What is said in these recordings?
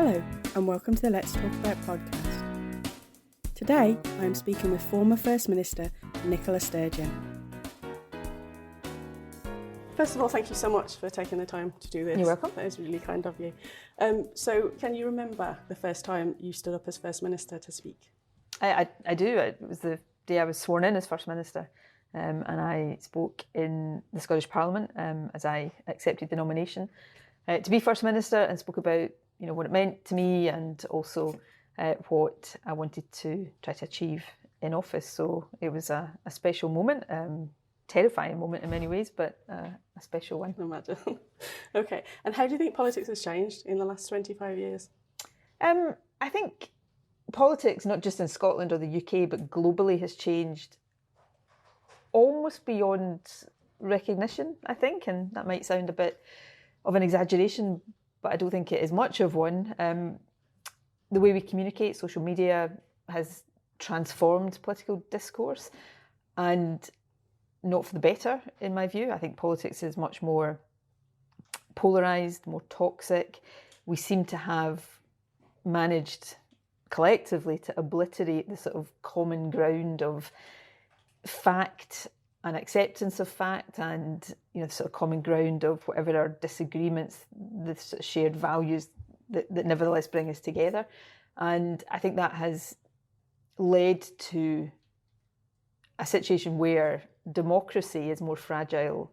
Hello, and welcome to the Let's Talk About podcast. Today, I am speaking with former First Minister Nicola Sturgeon. First of all, thank you so much for taking the time to do this. You're welcome. That is really kind of you. So, can you remember the first time you stood up as First Minister to speak? I do. It was the day I was sworn in as First Minister, and I spoke in the Scottish Parliament as I accepted the nomination to be First Minister, and spoke about what it meant to me, and also what I wanted to try to achieve in office. So it was a special moment, terrifying moment in many ways, but a special one. I imagine. Okay, and how do you think politics has changed in the last 25 years? I think politics, not just in Scotland or the UK, but globally, has changed almost beyond recognition, I think, and that might sound a bit of an exaggeration, but I don't think it is much of one. The way we communicate, social media has transformed political discourse, and not for the better, in my view. I think politics is much more polarised, more toxic. We seem to have managed collectively to obliterate the sort of common ground of fact and acceptance of fact, and the sort of common ground of whatever our disagreements, the sort of shared values that nevertheless bring us together. And I think that has led to a situation where democracy is more fragile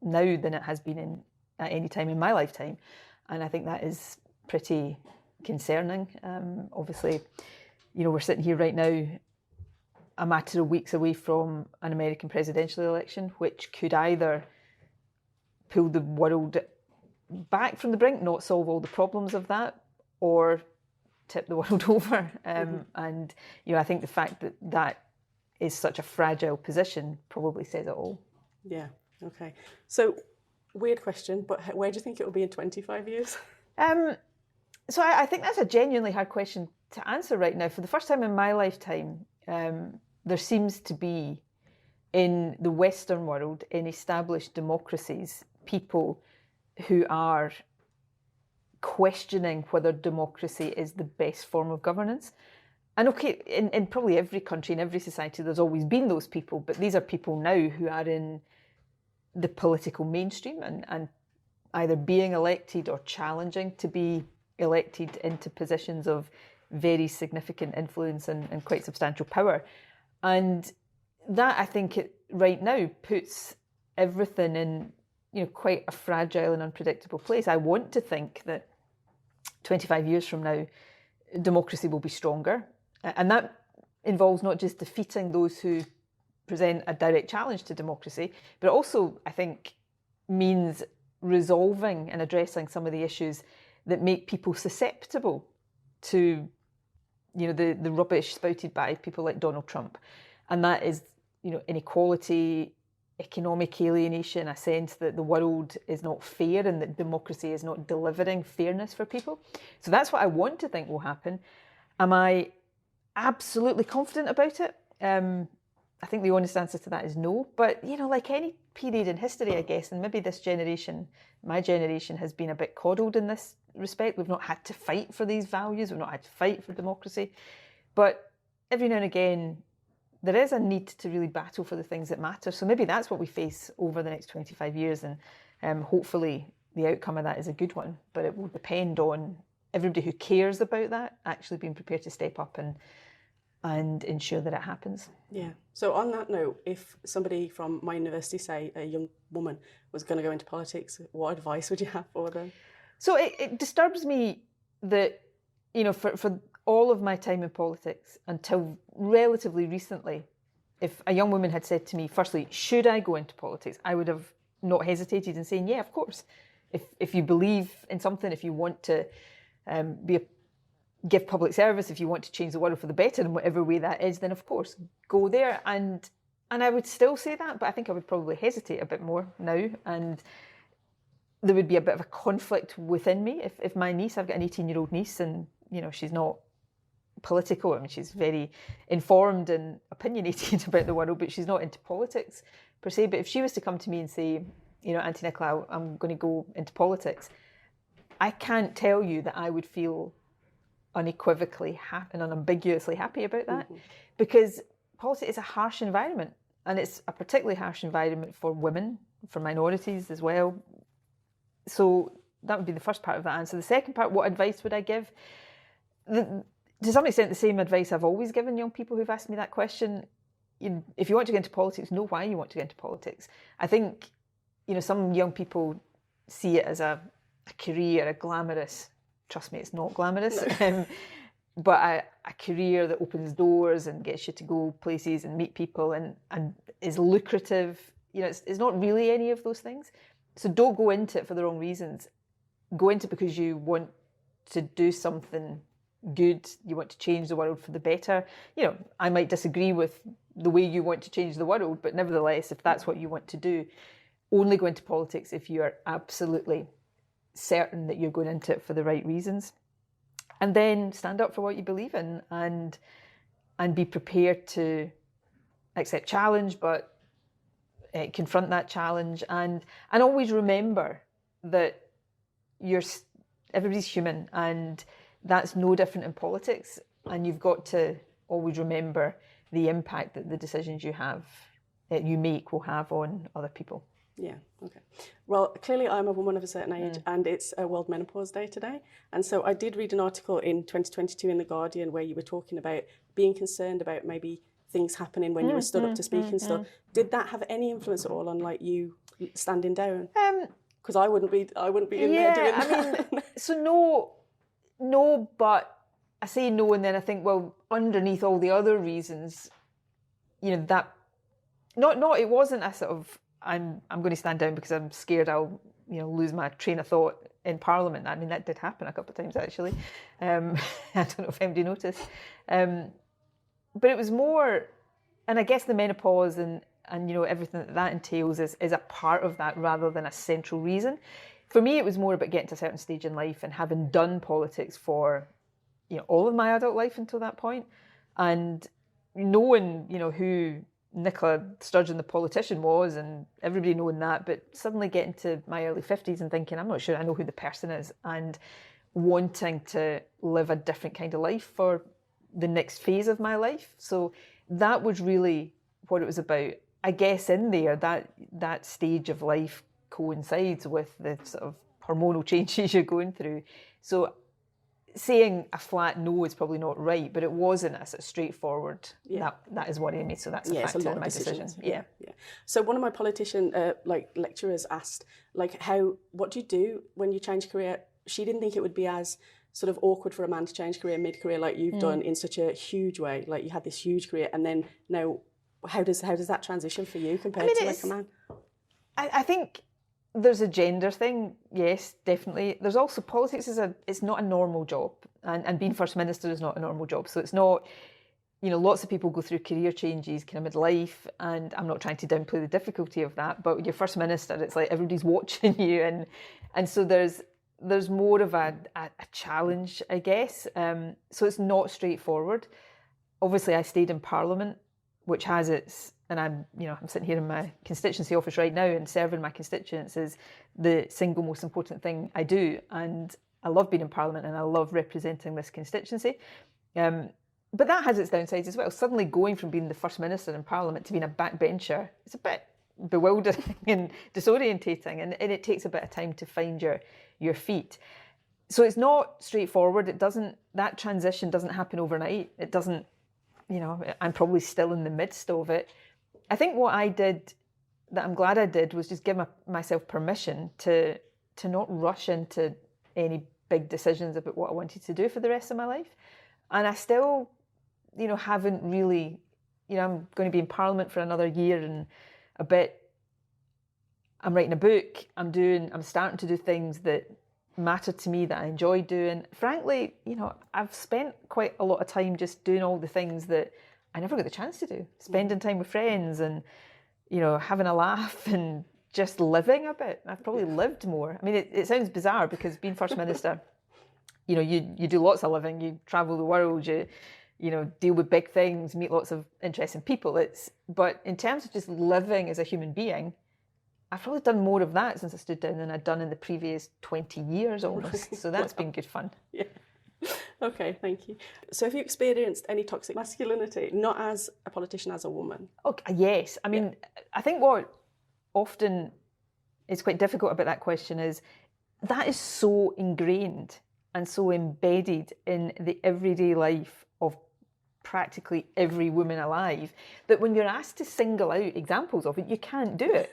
now than it has been at any time in my lifetime, and I think that is pretty concerning. Obviously, we're sitting here right now a matter of weeks away from an American presidential election, which could either pull the world back from the brink, not solve all the problems of that, or tip the world over. And I think the fact that is such a fragile position probably says it all. Yeah, okay. So, weird question, but where do you think it will be in 25 years? So I think that's a genuinely hard question to answer right now. For the first time in my lifetime, there seems to be, in the Western world, in established democracies, people who are questioning whether democracy is the best form of governance. And okay, in probably every country, in every society, there's always been those people, but these are people now who are in the political mainstream and either being elected or challenging to be elected into positions of very significant influence and quite substantial power. And that, I think, right now puts everything in quite a fragile and unpredictable place. I want to think that 25 years from now, democracy will be stronger. And that involves not just defeating those who present a direct challenge to democracy, but also, I think, means resolving and addressing some of the issues that make people susceptible to the rubbish spouted by people like Donald Trump. And that is inequality, economic alienation, a sense that the world is not fair and that democracy is not delivering fairness for people. So that's what I want to think will happen. Am I absolutely confident about it? I think the honest answer to that is no. But, like any period in history, I guess, and maybe this generation, my generation, has been a bit coddled in this respect. We've not had to fight for these values. We've not had to fight for democracy. But every now and again, there is a need to really battle for the things that matter. So maybe that's what we face over the next 25 years. And hopefully the outcome of that is a good one. But it will depend on everybody who cares about that actually being prepared to step up and ensure that it happens. Yeah. So on that note, if somebody from my university, say a young woman, was going to go into politics, what advice would you have for them? So it disturbs me that, for all of my time in politics until relatively recently, if a young woman had said to me, firstly, should I go into politics? I would have not hesitated in saying, yeah, of course. If you believe in something, if you want to give public service, if you want to change the world for the better in whatever way that is, then of course, go there. And I would still say that, but I think I would probably hesitate a bit more now. And there would be a bit of a conflict within me. If my niece, I've got an 18-year-old niece, and she's not political. I mean, she's very informed and opinionated about the world, but she's not into politics per se. But if she was to come to me and say, Auntie Nicola, I'm going to go into politics, I can't tell you that I would feel unequivocally and unambiguously happy about that, because politics is a harsh environment, and it's a particularly harsh environment for women, for minorities as well. So that would be the first part of that answer. The second part, what advice would I give? To some extent, the same advice I've always given young people who've asked me that question. If you want to get into politics, know why you want to get into politics. I think, some young people see it as a career, a glamorous, trust me, it's not glamorous, but a career that opens doors and gets you to go places and meet people and is lucrative. It's not really any of those things. So don't go into it for the wrong reasons. Go into it because you want to do something good, you want to change the world for the better. I might disagree with the way you want to change the world, but nevertheless, if that's what you want to do, only go into politics if you are absolutely certain that you're going into it for the right reasons. And then stand up for what you believe in and be prepared to accept challenge, but confront that challenge, and always remember that everybody's human, and that's no different in politics. And you've got to always remember the impact that the decisions you make will have on other people. Yeah, okay. Well, clearly I'm a woman of a certain age, and it's a World Menopause Day today. And so I did read an article in 2022 in The Guardian where you were talking about being concerned about maybe things happening when you were stood up to speak and stuff. Did that have any influence at all on you standing down? Because I wouldn't be in there doing that. I mean, so no, but I say no, and then I think, well, underneath all the other reasons, that it wasn't a sort of I'm going to stand down because I'm scared I'll lose my train of thought in Parliament. I mean, that did happen a couple of times actually. I don't know if anybody noticed, but it was more, and I guess the menopause and everything that entails is a part of that rather than a central reason. For me, it was more about getting to a certain stage in life and having done politics for all of my adult life until that point, and knowing who Nicola Sturgeon the politician was, and everybody knowing that, but suddenly getting to my early 50s and thinking, I'm not sure I know who the person is, and wanting to live a different kind of life for the next phase of my life. So that was really what it was about. I guess in there, that stage of life coincides with the sort of hormonal changes you're going through. So saying a flat no is probably not right, but it wasn't a sort of straightforward, that is worrying me, so that's a factor in my decision. Yeah. So one of my politician lecturers asked, what do you do when you change career? She didn't think it would be as sort of awkward for a man to change career mid-career like you've done in such a huge way. Like you had this huge career, and then now how does that transition for you compared to a man? I think there's a gender thing, yes, definitely. There's also politics it's not a normal job, and being First Minister is not a normal job. So it's not, lots of people go through career changes kind of midlife, and I'm not trying to downplay the difficulty of that, but when you're First Minister, it's like everybody's watching you, and so there's more of a challenge, I guess. So it's not straightforward. Obviously, I stayed in Parliament, which has its, and I'm sitting here in my constituency office right now, and serving my constituents is the single most important thing I do. And I love being in Parliament, and I love representing this constituency. But that has its downsides as well. Suddenly going from being the First Minister in Parliament to being a backbencher, it's a bit bewildering and disorientating, and it takes a bit of time to find your feet. So it's not straightforward. That transition doesn't happen overnight. It doesn't, I'm probably still in the midst of it. I think what I did that I'm glad I did was just give myself permission to not rush into any big decisions about what I wanted to do for the rest of my life. And I still, haven't really, I'm going to be in Parliament for another year and a bit. I'm writing a book. I'm starting to do things that matter to me, that I enjoy doing. Frankly, I've spent quite a lot of time just doing all the things that I never got the chance to do. Spending time with friends and, having a laugh and just living a bit. I've probably lived more. I mean, it sounds bizarre because being First Minister, you do lots of living. You travel the world. You deal with big things, meet lots of interesting people. But in terms of just living as a human being, I've probably done more of that since I stood down than I'd done in the previous 20 years almost. So that's been good fun. Yeah. Okay, thank you. So have you experienced any toxic masculinity, not as a politician, as a woman? Okay, yes. I mean, I think what often is quite difficult about that question is that is so ingrained and so embedded in the everyday life of practically every woman alive that when you're asked to single out examples of it, you can't do it.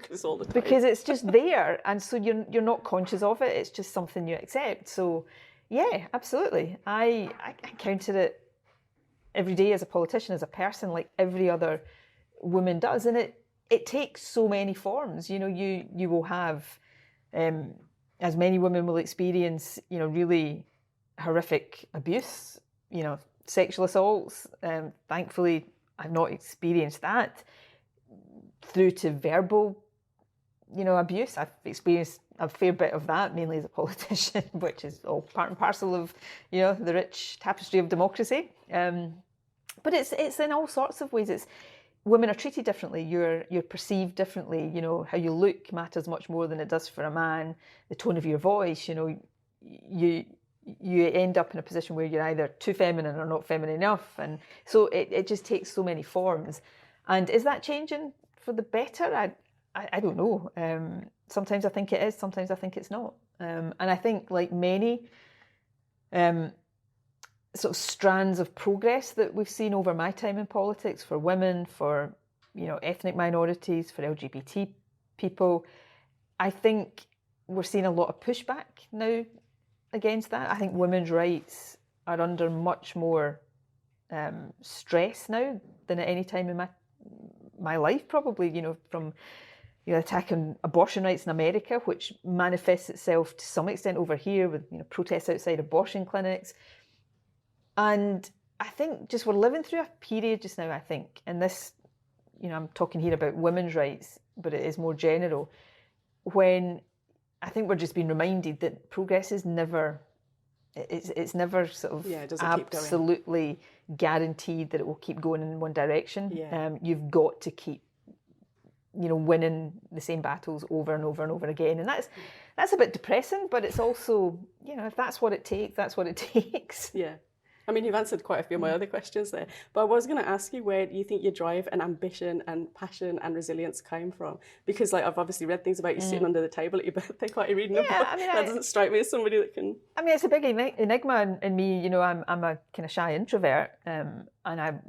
It's all the time. Because it's just there, and so you're not conscious of it. It's just something you accept. So, yeah, absolutely. I encounter it every day as a politician, as a person, like every other woman does, and it takes so many forms. You know, you will have, as many women will experience, you know, really horrific abuse. You know, sexual assaults. Thankfully, I've not experienced that. Through to verbal, you know, abuse. I've experienced a fair bit of that, mainly as a politician, which is all part and parcel of, you know, the rich tapestry of democracy. But it's in all sorts of ways. It's women are treated differently. You're perceived differently. You know, how you look matters much more than it does for a man. The tone of your voice. You know, you end up in a position where you're either too feminine or not feminine enough, and so it just takes so many forms. And is that changing for the better? I don't know. Sometimes I think it is, sometimes I think it's not. And I think, like many sort of strands of progress that we've seen over my time in politics, for women, for, you know, ethnic minorities, for LGBT people, I think we're seeing a lot of pushback now against that. I think women's rights are under much more stress now than at any time in my life, probably, you know, from, you know, attack on abortion rights in America, which manifests itself to some extent over here with, you know, protests outside abortion clinics. And I think just we're living through a period just now, I think, and this, you know, I'm talking here about women's rights, but it is more general, when I think we're just being reminded that progress is never, it's never sort of absolutely guaranteed that it will keep going in one direction. You've got to keep, you know, winning the same battles over and over and over again, and that's a bit depressing. But it's also, you know, if that's what it takes, that's what it takes. Yeah. I mean, you've answered quite a few of my other questions there, but I was going to ask you where you think your drive and ambition and passion and resilience came from. Because, like, I've obviously read things about you sitting under the table at your birthday party reading a book. I mean, that doesn't strike me as somebody that can... I mean, it's a big enigma in me. You know, I'm a kind of shy introvert, and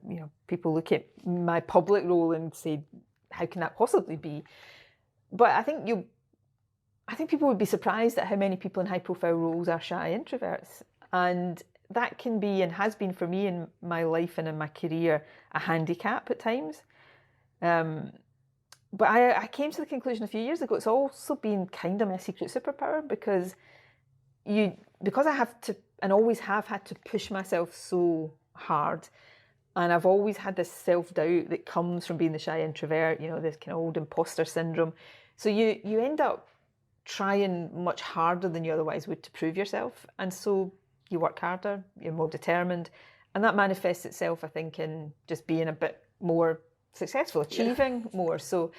you know, people look at my public role and say, how can that possibly be? But I think people would be surprised at how many people in high-profile roles are shy introverts, and that can be, and has been for me in my life and in my career, a handicap at times. But I came to the conclusion a few years ago, it's also been kind of my secret superpower, because I have to, and always have had to, push myself so hard. And I've always had this self-doubt that comes from being the shy introvert, you know, this kind of old imposter syndrome. So you end up trying much harder than you otherwise would to prove yourself. And so you work harder, you're more determined, and that manifests itself, I think, in just being a bit more successful, achieving more. So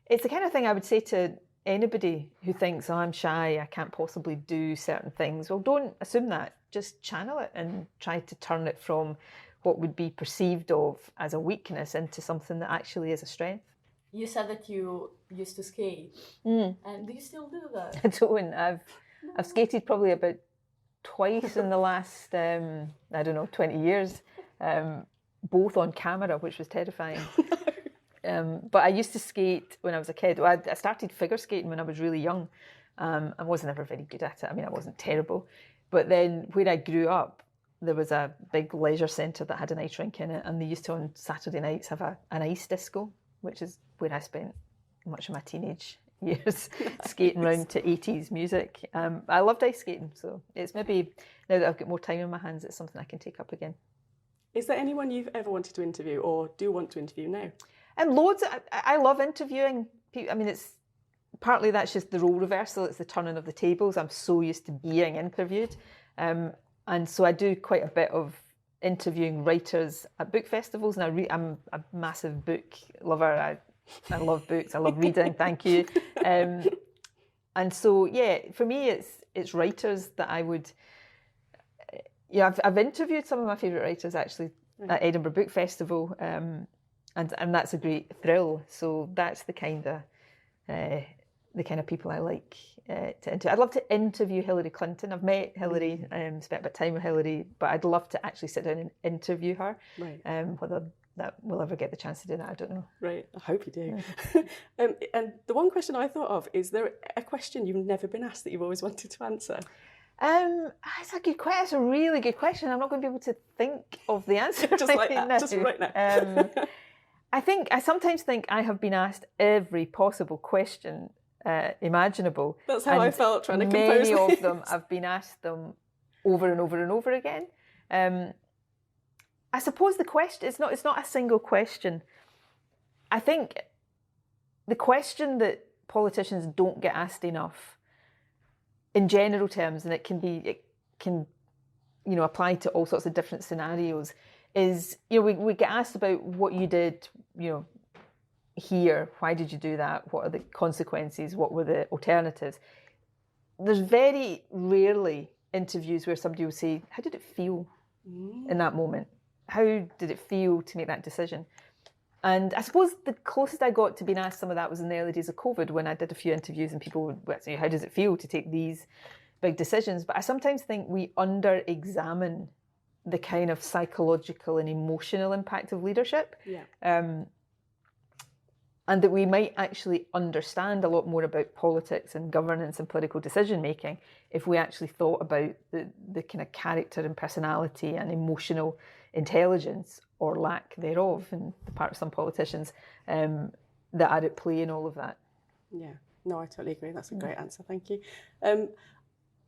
it's the kind of thing I would say to anybody who thinks, oh, I'm shy, I can't possibly do certain things. Well, don't assume that. Just channel it and try to turn it from what would be perceived of as a weakness into something that actually is a strength. You said that you used to skate, and do you still do that? I don't. I've skated probably about twice in the last, 20 years, both on camera, which was terrifying. But I used to skate when I was a kid. Well, I started figure skating when I was really young. I wasn't ever very good at it. I mean, I wasn't terrible. But then where I grew up, there was a big leisure centre that had an ice rink in it, and they used to, on Saturday nights, have an ice disco, which is where I spent much of my teenage years skating around to 80s music. I loved ice skating, so it's maybe, now that I've got more time in my hands, it's something I can take up again. Is there anyone you've ever wanted to interview or do want to interview now? And loads. I love interviewing people. I mean, it's partly that's just the role reversal, it's the turning of the tables. I'm so used to being interviewed. And so I do quite a bit of interviewing writers at book festivals, and I'm a massive book lover. I love books. I love reading. Thank you. And so, yeah, for me, it's writers that I would. Yeah, I've interviewed some of my favourite writers actually at Edinburgh Book Festival, and that's a great thrill. So that's the kind of people I like to interview. I'd love to interview Hillary Clinton. I've met Hillary, spent a bit of time with Hillary, but I'd love to actually sit down and interview her. Right. Whether that we'll ever get the chance to do that, I don't know. Right, I hope you do. And the one question I thought of, is there a question you've never been asked that you've always wanted to answer? It's a good question. It's a really good question. I'm not going to be able to think of the answer Just like that, now. just right now. I sometimes think I have been asked every possible question imaginable. That's how I felt trying to compose Many of them I've been asked them over and over and over again. I suppose the question, it's not a single question. I think the question that politicians don't get asked enough in general terms, and it can apply to all sorts of different scenarios, is we get asked about what you did here, why did you do that, what are the consequences, what were the alternatives. There's very rarely interviews where somebody will say, how did it feel in that moment? How did it feel to make that decision? And I suppose the closest I got to being asked some of that was in the early days of COVID, when I did a few interviews and people would say, how does it feel to take these big decisions? But I sometimes think we under-examine the kind of psychological and emotional impact of leadership. Yeah. And that we might actually understand a lot more about politics and governance and political decision making if we actually thought about the kind of character and personality and emotional intelligence, or lack thereof, in the part of some politicians, that are at play in all of that. Yeah, no, I totally agree. That's a great answer. Thank you.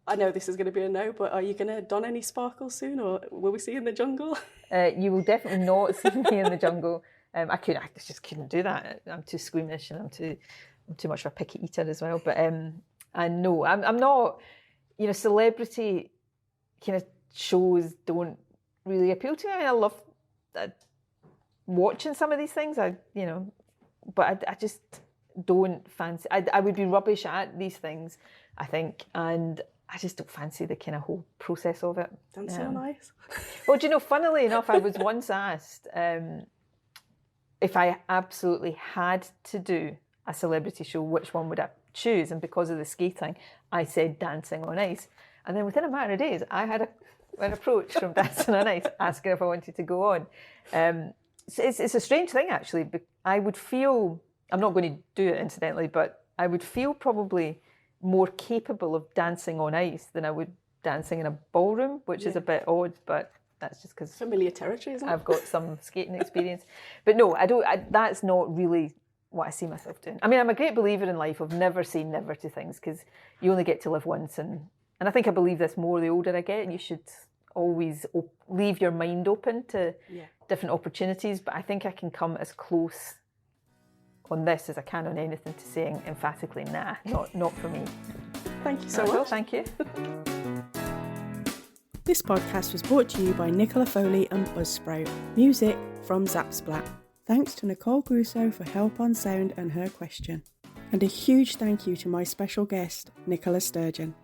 I know this is going to be a no, but are you going to don any sparkles soon, or will we see you in the jungle? You will definitely not see me in the jungle. I just couldn't do that. I'm too squeamish, and I'm too much of a picky eater as well. But and no, I'm not. Celebrity kind of shows don't really appeal to me. I mean, I love watching some of these things. But I just don't fancy. I would be rubbish at these things, I think, and I just don't fancy the kind of whole process of it. That's so nice. Well, funnily enough, I was once asked if I absolutely had to do a celebrity show, which one would I choose? And because of the skating, I said Dancing on Ice. And then within a matter of days, I had an approach from Dancing on Ice asking if I wanted to go on. So it's a strange thing, actually. But I would feel, I'm not going to do it incidentally, but I would feel probably more capable of dancing on ice than I would dancing in a ballroom, which is a bit odd, but that's just because familiar territory, isn't it? I've got some skating experience. But no, that's not really what I see myself doing. I mean, I'm a great believer in life of never say never to things, because you only get to live once, and I think I believe this more the older I get, and you should always leave your mind open to different opportunities. But I think I can come as close on this as I can on anything to saying emphatically, nah, not for me. Thank you so much. Thank you. This podcast was brought to you by Nicola Foley and Buzzsprout. Music from Zapsplat. Thanks to Nicole Grusso for help on sound and her question. And a huge thank you to my special guest, Nicola Sturgeon.